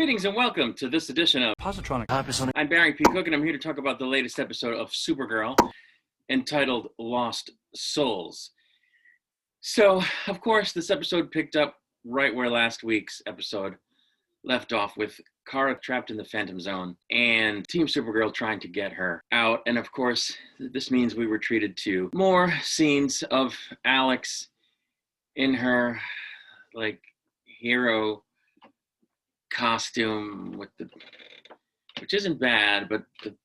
Greetings and welcome to this edition of Positronic. I'm Barry P. Cook, and I'm here to talk about the latest episode of Supergirl, entitled Lost Souls. So, of course, this episode picked up right where last week's episode left off, with Kara trapped in the Phantom Zone and Team Supergirl trying to get her out. And of course, this means we were treated to more scenes of Alex in her, hero costume with which isn't bad, but the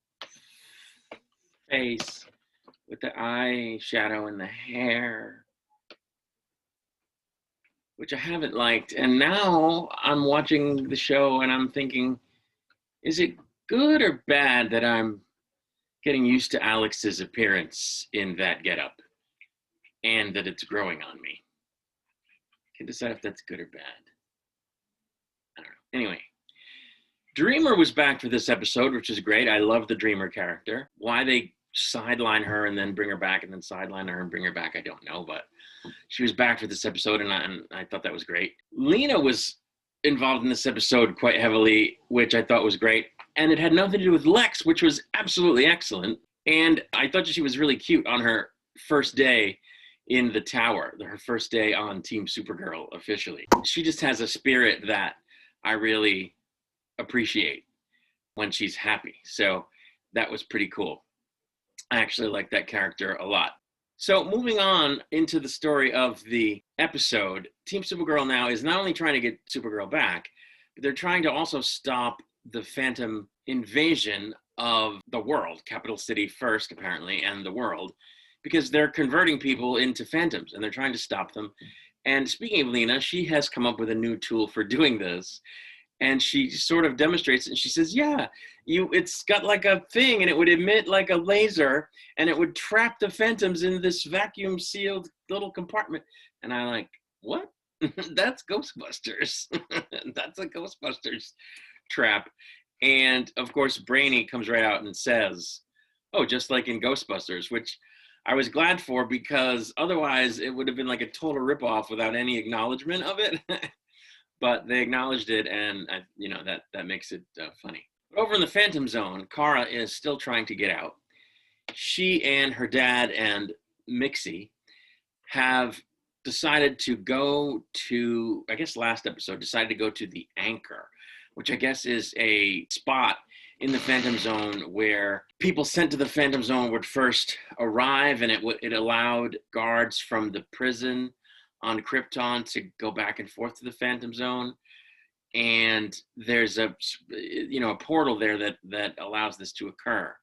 face with the eyeshadow and the hair, which I haven't liked. And now I'm watching the show and I'm thinking, is it good or bad that I'm getting used to Alex's appearance in that getup and that it's growing on me? I can decide if that's good or bad. I don't know. Anyway, Dreamer was back for this episode, which is great. I love the Dreamer character. Why they sideline her and then bring her back and then sideline her and bring her back, I don't know, but she was back for this episode, and I thought that was great. Lena was involved in this episode quite heavily, which I thought was great, and it had nothing to do with Lex, which was absolutely excellent, and I thought she was really cute on her first day in the tower, her first day on Team Supergirl officially. She just has a spirit that I really appreciate when she's happy, so that was pretty cool. I actually like that character a lot. So moving on into the story of the episode, Team Supergirl now is not only trying to get Supergirl back, but they're trying to also stop the Phantom invasion of the world, capital city first apparently, and the world, because they're converting people into Phantoms and they're trying to stop them. And speaking of Lena, she has come up with a new tool for doing this. And she sort of demonstrates it, and she says, yeah, it's got like a thing, and it would emit like a laser, and it would trap the Phantoms in this vacuum sealed little compartment. And I'm like, what? That's Ghostbusters. That's a Ghostbusters trap. And of course, Brainy comes right out and says, oh, just like in Ghostbusters, which I was glad for, because otherwise it would have been like a total ripoff without any acknowledgement of it. But they acknowledged it, and that makes it funny. But over in the Phantom Zone, Kara is still trying to get out. She and her dad and Mixie have decided to go to, I guess last episode, decided to go to the Anchor, which I guess is a spot in the Phantom Zone where people sent to the Phantom Zone would first arrive, and it allowed guards from the prison on Krypton to go back and forth to the Phantom Zone. And there's a portal there that allows this to occur.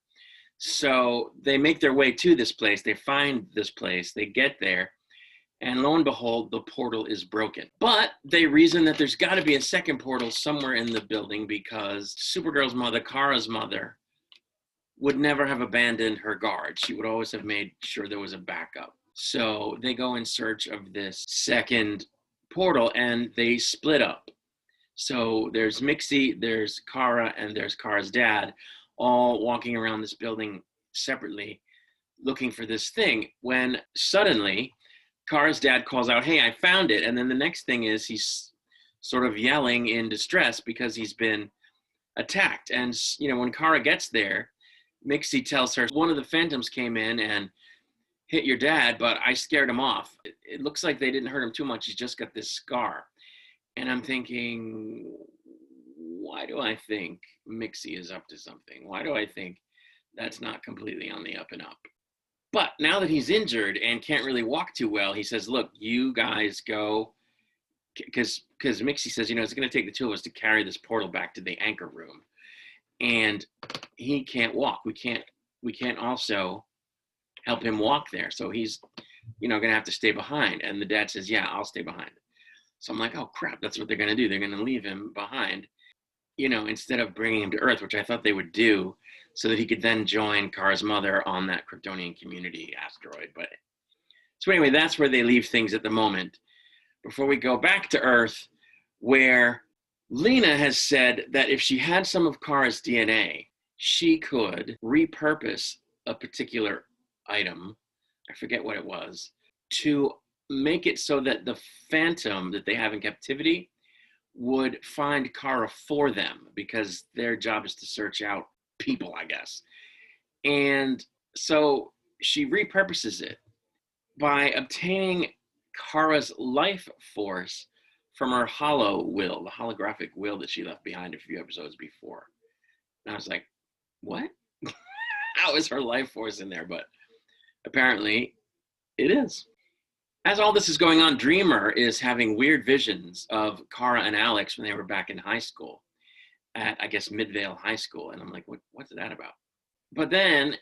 So they make their way to this place, they find this place, they get there, and lo and behold, the portal is broken. But they reason that there's got to be a second portal somewhere in the building, because Supergirl's mother, Kara's mother, would never have abandoned her guard. She would always have made sure there was a backup. So they go in search of this second portal, and they split up. So there's Mixie, there's Kara, and there's Kara's dad, all walking around this building separately, looking for this thing, when suddenly Kara's dad calls out, hey, I found it. And then the next thing is he's sort of yelling in distress because he's been attacked. And when Kara gets there, Mixie tells her, one of the Phantoms came in and hit your dad, but I scared him off. It looks like they didn't hurt him too much. He's just got this scar. And I'm thinking, why do I think Mixie is up to something? Why do I think that's not completely on the up and up? But now that he's injured and can't really walk too well, he says, look, you guys go, because Mixie says, it's going to take the two of us to carry this portal back to the Anchor room. And he can't walk. We can't also help him walk there. So he's, going to have to stay behind. And the dad says, yeah, I'll stay behind. So I'm like, oh crap, that's what they're going to do. They're going to leave him behind, instead of bringing him to Earth, which I thought they would do, so that he could then join Kara's mother on that Kryptonian community asteroid. But so anyway, that's where they leave things at the moment. Before we go back to Earth, where Lena has said that if she had some of Kara's DNA, she could repurpose a particular item, I forget what it was, to make it so that the Phantom that they have in captivity would find Kara for them because their job is to search out people, I guess. And so she repurposes it by obtaining Kara's life force from her hollow will, the holographic will that she left behind a few episodes before. And I was like, what? How is her life force in there? But apparently it is. As all this is going on, Dreamer is having weird visions of Kara and Alex when they were back in high school at, I guess, Midvale High School. And I'm like, what's that about? But then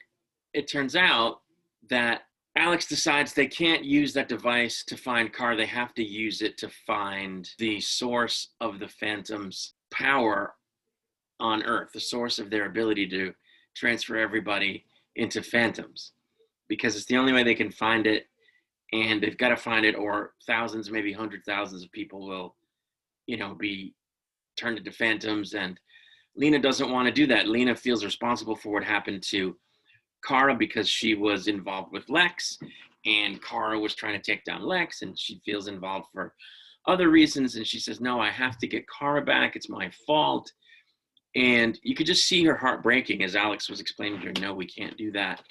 it turns out that Alex decides they can't use that device to find Kara. They have to use it to find the source of the Phantom's power on Earth, the source of their ability to transfer everybody into Phantoms, because it's the only way they can find it. And they've got to find it, or thousands, maybe 100,000s of people will, be turned into Phantoms. And Lena doesn't want to do that. Lena feels responsible for what happened to Kara because she was involved with Lex, and Kara was trying to take down Lex, and she feels involved for other reasons. And she says, no, I have to get Kara back. It's my fault. And you could just see her heart breaking as Alex was explaining to her, no, we can't do that.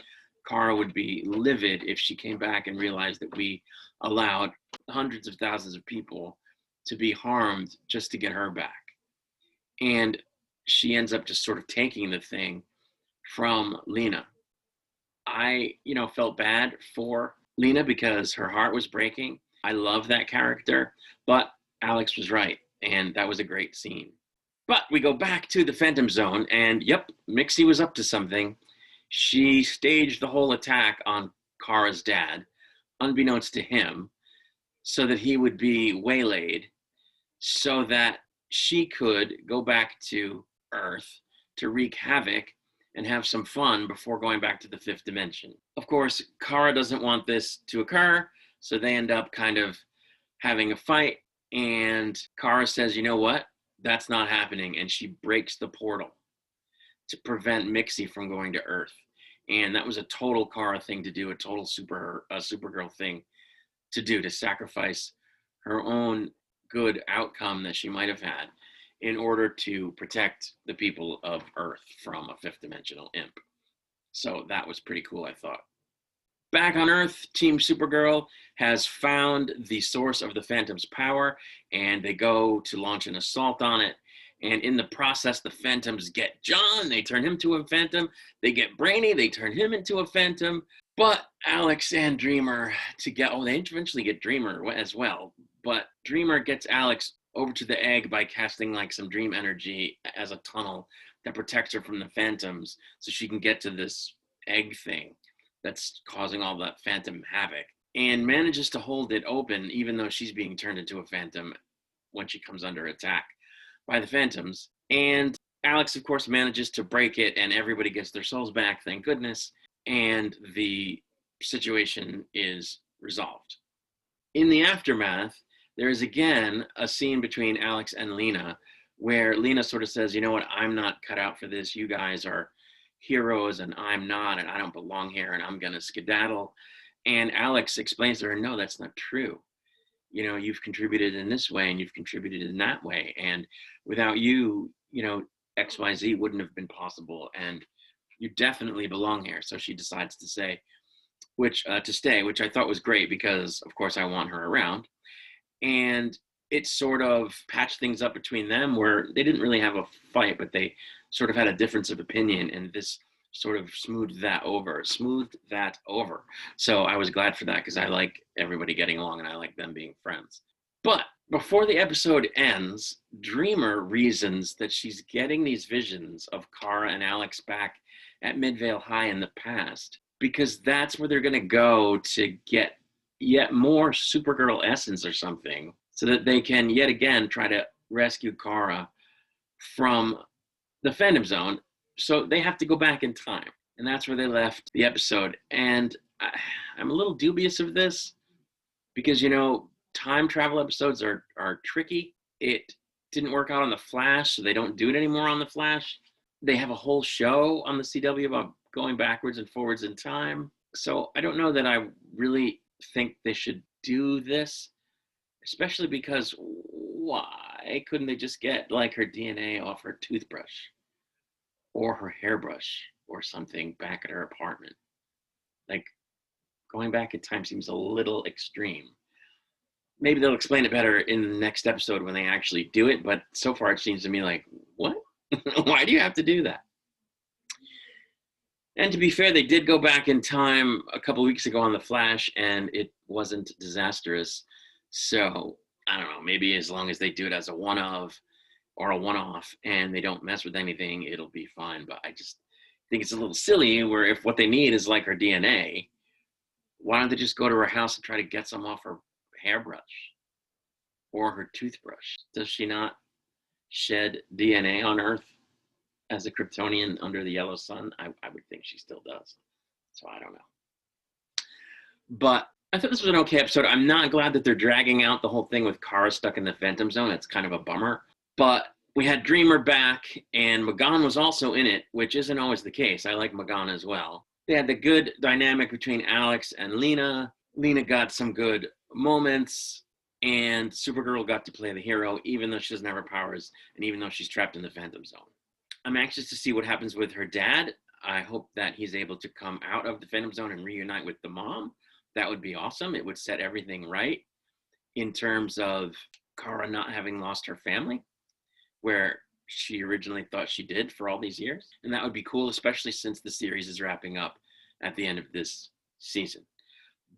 Kara would be livid if she came back and realized that we allowed hundreds of thousands of people to be harmed just to get her back. And she ends up just sort of taking the thing from Lena. I, felt bad for Lena because her heart was breaking. I love that character, but Alex was right. And that was a great scene. But we go back to the Phantom Zone, and yep, Mixie was up to something. She staged the whole attack on Kara's dad, unbeknownst to him, so that he would be waylaid, so that she could go back to Earth to wreak havoc and have some fun before going back to the fifth dimension. Of course, Kara doesn't want this to occur, so they end up kind of having a fight, and Kara says, you know what? That's not happening, and she breaks the portal to prevent Mixie from going to Earth. And that was a total Kara thing to do, a total Supergirl thing to do, to sacrifice her own good outcome that she might have had in order to protect the people of Earth from a fifth dimensional imp. So that was pretty cool, I thought. Back on Earth, Team Supergirl has found the source of the Phantom's power, and they go to launch an assault on it. And in the process, the Phantoms get John, they turn him to a Phantom. They get Brainy, they turn him into a Phantom. But Alex and Dreamer they eventually get Dreamer as well. But Dreamer gets Alex over to the egg by casting like some dream energy as a tunnel that protects her from the Phantoms so she can get to this egg thing that's causing all that Phantom havoc, and manages to hold it open even though she's being turned into a Phantom when she comes under attack by the Phantoms. And Alex, of course, manages to break it, and everybody gets their souls back, thank goodness, and the situation is resolved. In the aftermath, there is again a scene between Alex and Lena where Lena sort of says, you know what, I'm not cut out for this. You guys are heroes and I'm not, and I don't belong here, and I'm going to skedaddle. And Alex explains to her, no, that's not true. You've contributed in this way and you've contributed in that way. And without you, XYZ wouldn't have been possible. And you definitely belong here. So she decides to stay, which I thought was great because, of course, I want her around. And it sort of patched things up between them where they didn't really have a fight, but they sort of had a difference of opinion. And this sort of smoothed that over. So I was glad for that because I like everybody getting along and I like them being friends. But before the episode ends, Dreamer reasons that she's getting these visions of Kara and Alex back at Midvale High in the past because that's where they're going to go to get yet more Supergirl essence or something so that they can yet again try to rescue Kara from the Phantom Zone. So they have to go back in time. And that's where they left the episode. And I'm a little dubious of this because, time travel episodes are tricky. It didn't work out on The Flash, so they don't do it anymore on The Flash. They have a whole show on the CW about going backwards and forwards in time. So I don't know that I really think they should do this, especially because why? why couldn't they just get like her DNA off her toothbrush or her hairbrush or something back at her apartment? Like, going back in time seems a little extreme. Maybe they'll explain it better in the next episode when they actually do it, but so far it seems to me like, what? Why do you have to do that? And to be fair, they did go back in time a couple weeks ago on The Flash, and it wasn't disastrous. So, I don't know, maybe as long as they do it as a one-of or a one-off and they don't mess with anything, it'll be fine. But I just think it's a little silly where if what they need is like her DNA, why don't they just go to her house and try to get some off her hairbrush or her toothbrush? Does she not shed DNA on Earth as a Kryptonian under the yellow sun? I would think she still does. So I don't know. But I thought this was an okay episode. I'm not glad that they're dragging out the whole thing with Kara stuck in the Phantom Zone. It's kind of a bummer. But we had Dreamer back, and Magan was also in it, which isn't always the case. I like Magan as well. They had the good dynamic between Alex and Lena. Lena got some good moments, and Supergirl got to play the hero, even though she doesn't have her powers, and even though she's trapped in the Phantom Zone. I'm anxious to see what happens with her dad. I hope that he's able to come out of the Phantom Zone and reunite with the mom. That would be awesome. It would set everything right in terms of Kara not having lost her family, where she originally thought she did for all these years. And that would be cool, especially since the series is wrapping up at the end of this season.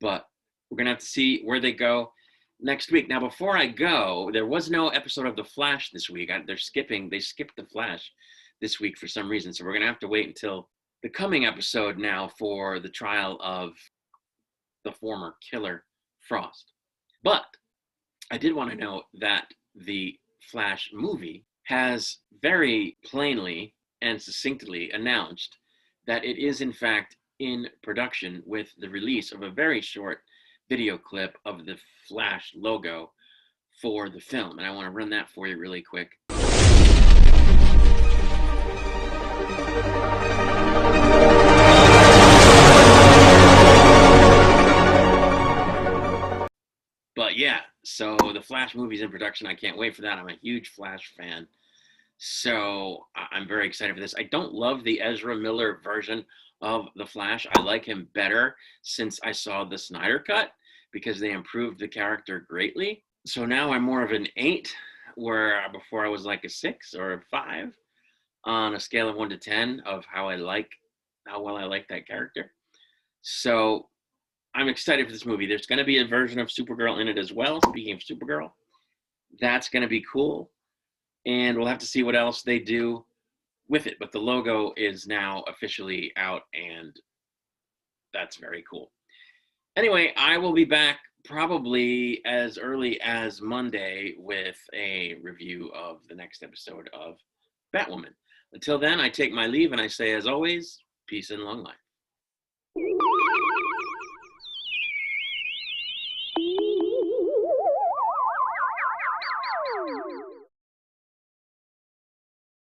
But we're going to have to see where they go next week. Now, before I go, there was no episode of The Flash this week. They skipped The Flash this week for some reason. So we're going to have to wait until the coming episode now for the trial of the former killer Frost. But I did want to note that the Flash movie has very plainly and succinctly announced that it is in fact in production, with the release of a very short video clip of the Flash logo for the film. And I want to run that for you really quick. But yeah, so the Flash movie's in production. I can't wait for that. I'm a huge Flash fan. So I'm very excited for this. I don't love the Ezra Miller version of the Flash. I like him better since I saw the Snyder Cut, because they improved the character greatly. So now I'm more of an 8, where before I was like a 6 or a 5 on a scale of 1 to 10 of how well I like that character. So I'm excited for this movie. There's going to be a version of Supergirl in it as well. Speaking of Supergirl, that's going to be cool. And we'll have to see what else they do with it. But the logo is now officially out, and that's very cool. Anyway, I will be back probably as early as Monday with a review of the next episode of Batwoman. Until then, I take my leave and I say, as always, peace and long life.